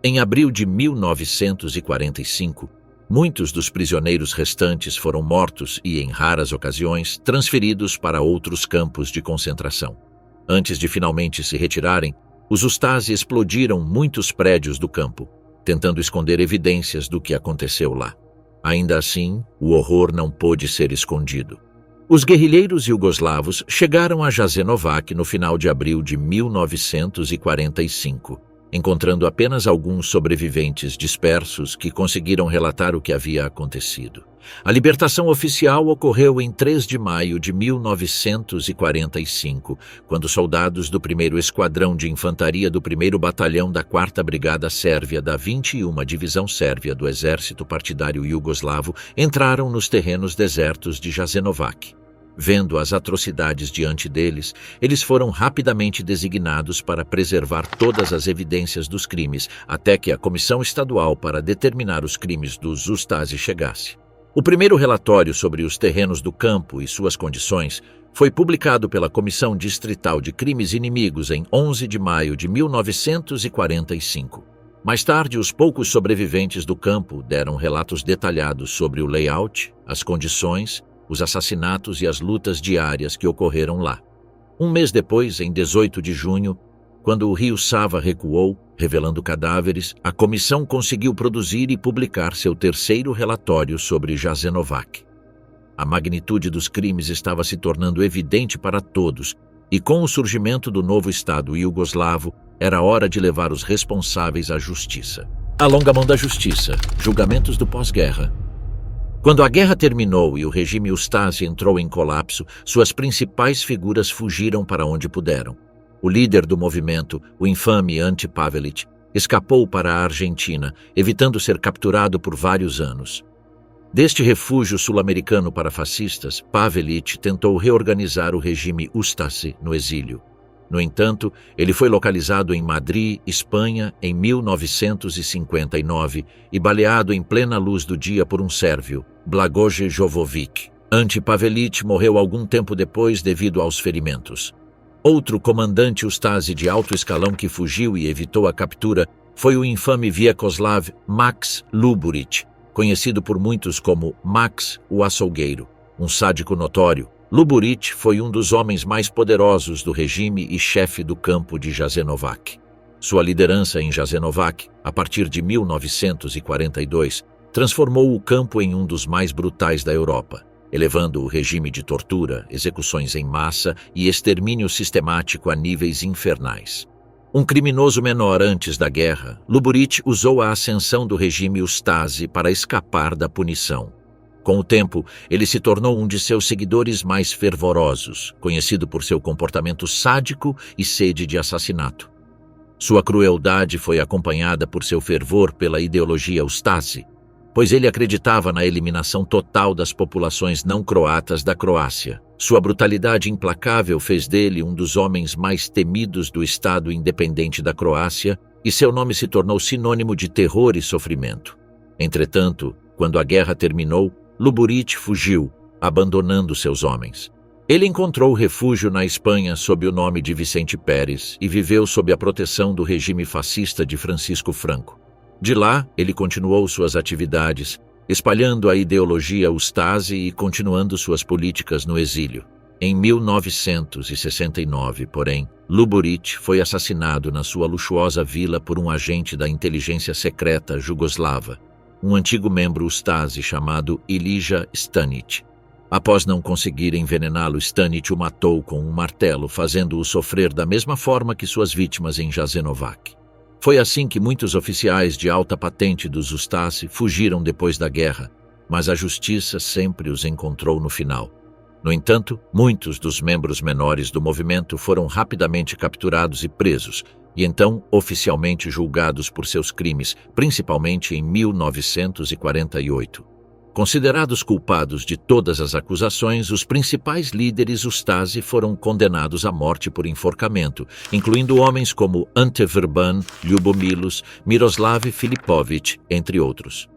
Em abril de 1945, muitos dos prisioneiros restantes foram mortos e, em raras ocasiões, transferidos para outros campos de concentração. Antes de finalmente se retirarem, os Ustasi explodiram muitos prédios do campo, tentando esconder evidências do que aconteceu lá. Ainda assim, o horror não pôde ser escondido. Os guerrilheiros iugoslavos chegaram a Jasenovac no final de abril de 1945, encontrando apenas alguns sobreviventes dispersos que conseguiram relatar o que havia acontecido. A libertação oficial ocorreu em 3 de maio de 1945, quando soldados do 1º Esquadrão de Infantaria do 1º Batalhão da 4ª Brigada Sérvia da 21ª Divisão Sérvia do Exército Partidário Iugoslavo entraram nos terrenos desertos de Jasenovac. Vendo as atrocidades diante deles, eles foram rapidamente designados para preservar todas as evidências dos crimes, até que a Comissão Estadual para determinar os crimes dos Ustasi chegasse. O primeiro relatório sobre os terrenos do campo e suas condições foi publicado pela Comissão Distrital de Crimes Inimigos em 11 de maio de 1945. Mais tarde, os poucos sobreviventes do campo deram relatos detalhados sobre o layout, as condições, os assassinatos e as lutas diárias que ocorreram lá. Um mês depois, em 18 de junho, quando o rio Sava recuou, revelando cadáveres, a comissão conseguiu produzir e publicar seu terceiro relatório sobre Jasenovac. A magnitude dos crimes estava se tornando evidente para todos, e com o surgimento do novo Estado iugoslavo, era hora de levar os responsáveis à justiça. A longa mão da justiça, julgamentos do pós-guerra. Quando a guerra terminou e o regime Ustasi entrou em colapso, suas principais figuras fugiram para onde puderam. O líder do movimento, o infame Ante Pavelić, escapou para a Argentina, evitando ser capturado por vários anos. Deste refúgio sul-americano para fascistas, Pavelić tentou reorganizar o regime Ustasi no exílio. No entanto, ele foi localizado em Madrid, Espanha, em 1959 e baleado em plena luz do dia por um sérvio, Blagoje Jovović. Ante Pavelić morreu algum tempo depois devido aos ferimentos. Outro comandante Ustasi de alto escalão que fugiu e evitou a captura foi o infame Vjekoslav Max Luburić, conhecido por muitos como Max o Açougueiro, um sádico notório. Luburić foi um dos homens mais poderosos do regime e chefe do campo de Jasenovac. Sua liderança em Jasenovac, a partir de 1942, transformou o campo em um dos mais brutais da Europa, elevando o regime de tortura, execuções em massa e extermínio sistemático a níveis infernais. Um criminoso menor antes da guerra, Luburić usou a ascensão do regime Ustasi para escapar da punição. Com o tempo, ele se tornou um de seus seguidores mais fervorosos, conhecido por seu comportamento sádico e sede de assassinato. Sua crueldade foi acompanhada por seu fervor pela ideologia Ustasi, pois ele acreditava na eliminação total das populações não croatas da Croácia. Sua brutalidade implacável fez dele um dos homens mais temidos do Estado independente da Croácia e seu nome se tornou sinônimo de terror e sofrimento. Entretanto, quando a guerra terminou, Luburić fugiu, abandonando seus homens. Ele encontrou refúgio na Espanha sob o nome de Vicente Pérez e viveu sob a proteção do regime fascista de Francisco Franco. De lá, ele continuou suas atividades, espalhando a ideologia Ustasi e continuando suas políticas no exílio. Em 1969, porém, Luburić foi assassinado na sua luxuosa vila por um agente da inteligência secreta jugoslava, um antigo membro Ustasi chamado Ilija Stanić. Após não conseguir envenená-lo, Stanić o matou com um martelo, fazendo-o sofrer da mesma forma que suas vítimas em Jasenovac. Foi assim que muitos oficiais de alta patente dos Ustasi fugiram depois da guerra, mas a justiça sempre os encontrou no final. No entanto, muitos dos membros menores do movimento foram rapidamente capturados e presos, e então oficialmente julgados por seus crimes, principalmente em 1948. Considerados culpados de todas as acusações, os principais líderes Ustasi foram condenados à morte por enforcamento, incluindo homens como Ante Vrban, Ljubomilos, Miroslav Filipović, entre outros.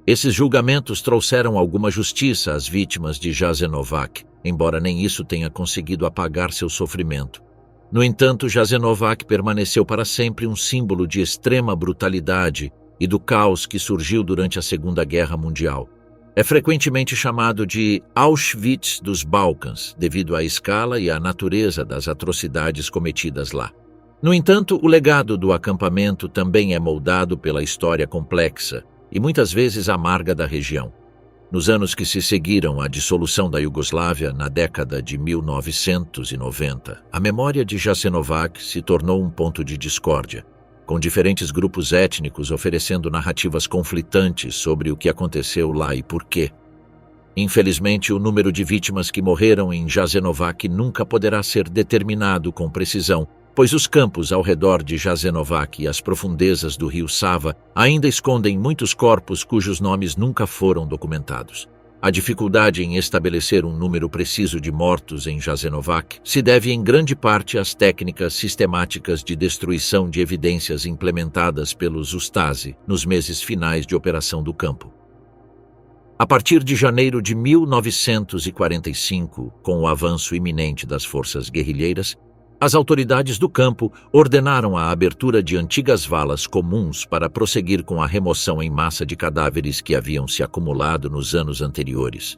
Esses julgamentos trouxeram alguma justiça às vítimas de Jasenovac, embora nem isso tenha conseguido apagar seu sofrimento. No entanto, Jasenovac permaneceu para sempre um símbolo de extrema brutalidade e do caos que surgiu durante a Segunda Guerra Mundial. É frequentemente chamado de Auschwitz dos Balcãs, devido à escala e à natureza das atrocidades cometidas lá. No entanto, o legado do acampamento também é moldado pela história complexa e muitas vezes amarga da região. Nos anos que se seguiram à dissolução da Iugoslávia, na década de 1990, a memória de Jasenovac se tornou um ponto de discórdia, com diferentes grupos étnicos oferecendo narrativas conflitantes sobre o que aconteceu lá e por quê. Infelizmente, o número de vítimas que morreram em Jasenovac nunca poderá ser determinado com precisão, pois os campos ao redor de Jasenovac e as profundezas do rio Sava ainda escondem muitos corpos cujos nomes nunca foram documentados. A dificuldade em estabelecer um número preciso de mortos em Jasenovac se deve em grande parte às técnicas sistemáticas de destruição de evidências implementadas pelos Ustasi nos meses finais de operação do campo. A partir de janeiro de 1945, com o avanço iminente das forças guerrilheiras, as autoridades do campo ordenaram a abertura de antigas valas comuns para prosseguir com a remoção em massa de cadáveres que haviam se acumulado nos anos anteriores.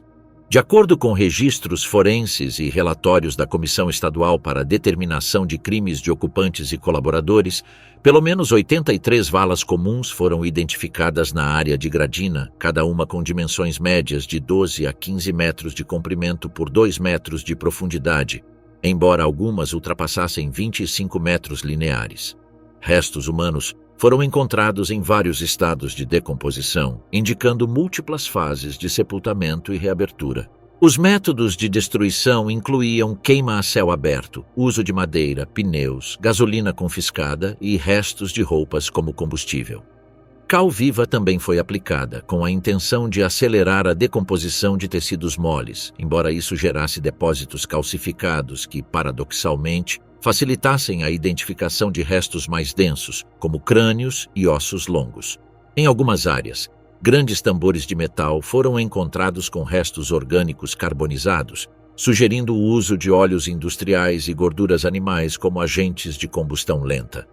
De acordo com registros forenses e relatórios da Comissão Estadual para a Determinação de Crimes de Ocupantes e Colaboradores, pelo menos 83 valas comuns foram identificadas na área de Gradina, cada uma com dimensões médias de 12 a 15 metros de comprimento por 2 metros de profundidade, embora algumas ultrapassassem 25 metros lineares. Restos humanos foram encontrados em vários estados de decomposição, indicando múltiplas fases de sepultamento e reabertura. Os métodos de destruição incluíam queima a céu aberto, uso de madeira, pneus, gasolina confiscada e restos de roupas como combustível. Cal viva também foi aplicada, com a intenção de acelerar a decomposição de tecidos moles, embora isso gerasse depósitos calcificados que, paradoxalmente, facilitassem a identificação de restos mais densos, como crânios e ossos longos. Em algumas áreas, grandes tambores de metal foram encontrados com restos orgânicos carbonizados, sugerindo o uso de óleos industriais e gorduras animais como agentes de combustão lenta.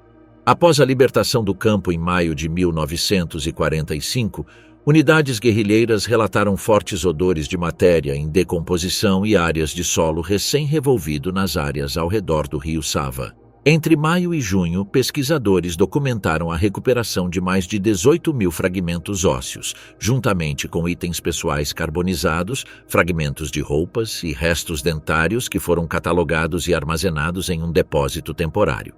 Após a libertação do campo em maio de 1945, unidades guerrilheiras relataram fortes odores de matéria em decomposição e áreas de solo recém-revolvido nas áreas ao redor do rio Sava. Entre maio e junho, pesquisadores documentaram a recuperação de mais de 18 mil fragmentos ósseos, juntamente com itens pessoais carbonizados, fragmentos de roupas e restos dentários que foram catalogados e armazenados em um depósito temporário.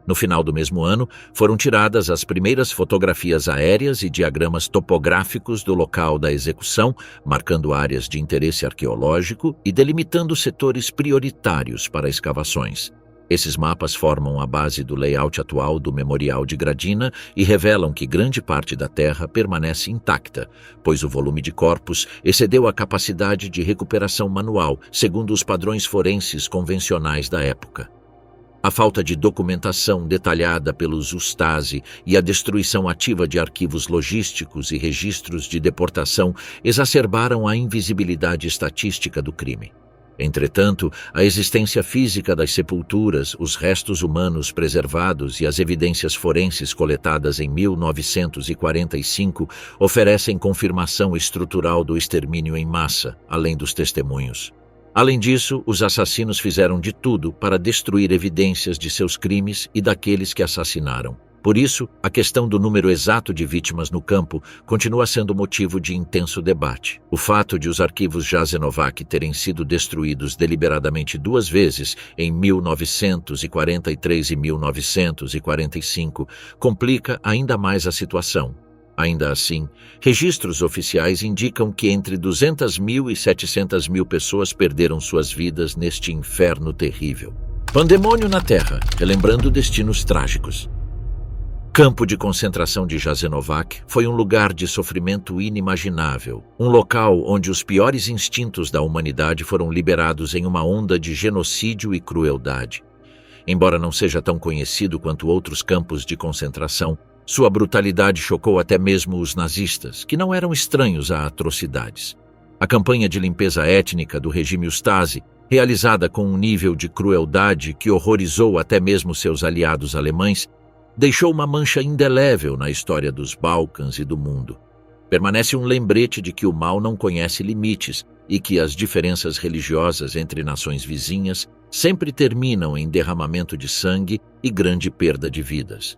No final do mesmo ano, foram tiradas as primeiras fotografias aéreas e diagramas topográficos do local da execução, marcando áreas de interesse arqueológico e delimitando setores prioritários para escavações. Esses mapas formam a base do layout atual do Memorial de Gradina e revelam que grande parte da terra permanece intacta, pois o volume de corpos excedeu a capacidade de recuperação manual, segundo os padrões forenses convencionais da época. A falta de documentação detalhada pelos Ustasi e a destruição ativa de arquivos logísticos e registros de deportação exacerbaram a invisibilidade estatística do crime. Entretanto, a existência física das sepulturas, os restos humanos preservados e as evidências forenses coletadas em 1945 oferecem confirmação estrutural do extermínio em massa, além dos testemunhos. Além disso, os assassinos fizeram de tudo para destruir evidências de seus crimes e daqueles que assassinaram. Por isso, a questão do número exato de vítimas no campo continua sendo motivo de intenso debate. O fato de os arquivos Jasenovac terem sido destruídos deliberadamente 2 vezes, em 1943 e 1945, complica ainda mais a situação. Ainda assim, registros oficiais indicam que entre 200 mil e 700 mil pessoas perderam suas vidas neste inferno terrível. Pandemônio na Terra, relembrando destinos trágicos. Campo de concentração de Jasenovac foi um lugar de sofrimento inimaginável, um local onde os piores instintos da humanidade foram liberados em uma onda de genocídio e crueldade. Embora não seja tão conhecido quanto outros campos de concentração, sua brutalidade chocou até mesmo os nazistas, que não eram estranhos a atrocidades. A campanha de limpeza étnica do regime Ustasi, realizada com um nível de crueldade que horrorizou até mesmo seus aliados alemães, deixou uma mancha indelével na história dos Balcãs e do mundo. Permanece um lembrete de que o mal não conhece limites e que as diferenças religiosas entre nações vizinhas sempre terminam em derramamento de sangue e grande perda de vidas.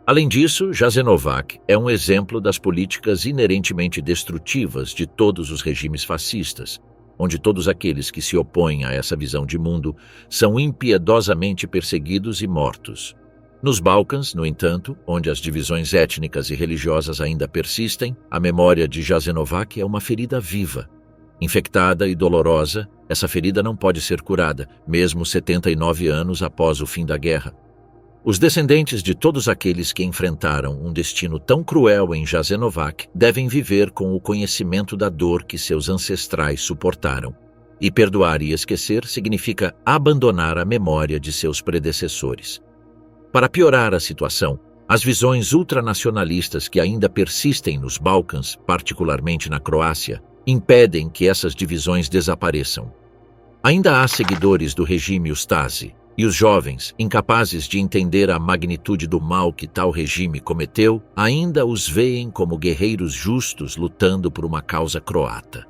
Além disso, Jasenovac é um exemplo das políticas inerentemente destrutivas de todos os regimes fascistas, onde todos aqueles que se opõem a essa visão de mundo são impiedosamente perseguidos e mortos. Nos Balcãs, no entanto, onde as divisões étnicas e religiosas ainda persistem, a memória de Jasenovac é uma ferida viva. Infectada e dolorosa, essa ferida não pode ser curada, mesmo 79 anos após o fim da guerra. Os descendentes de todos aqueles que enfrentaram um destino tão cruel em Jasenovac devem viver com o conhecimento da dor que seus ancestrais suportaram. E perdoar e esquecer significa abandonar a memória de seus predecessores. Para piorar a situação, as visões ultranacionalistas que ainda persistem nos Balcãs, particularmente na Croácia, impedem que essas divisões desapareçam. Ainda há seguidores do regime Ustasi, e os jovens, incapazes de entender a magnitude do mal que tal regime cometeu, ainda os veem como guerreiros justos lutando por uma causa croata.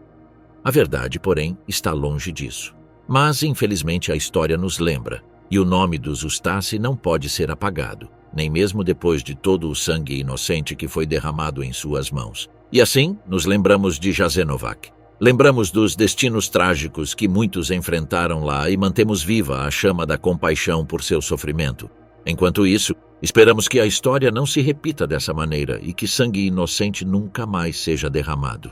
A verdade, porém, está longe disso. Mas, infelizmente, a história nos lembra, e o nome dos Ustasi não pode ser apagado, nem mesmo depois de todo o sangue inocente que foi derramado em suas mãos. E assim, nos lembramos de Jasenovac. Lembramos dos destinos trágicos que muitos enfrentaram lá e mantemos viva a chama da compaixão por seu sofrimento. Enquanto isso, esperamos que a história não se repita dessa maneira e que sangue inocente nunca mais seja derramado.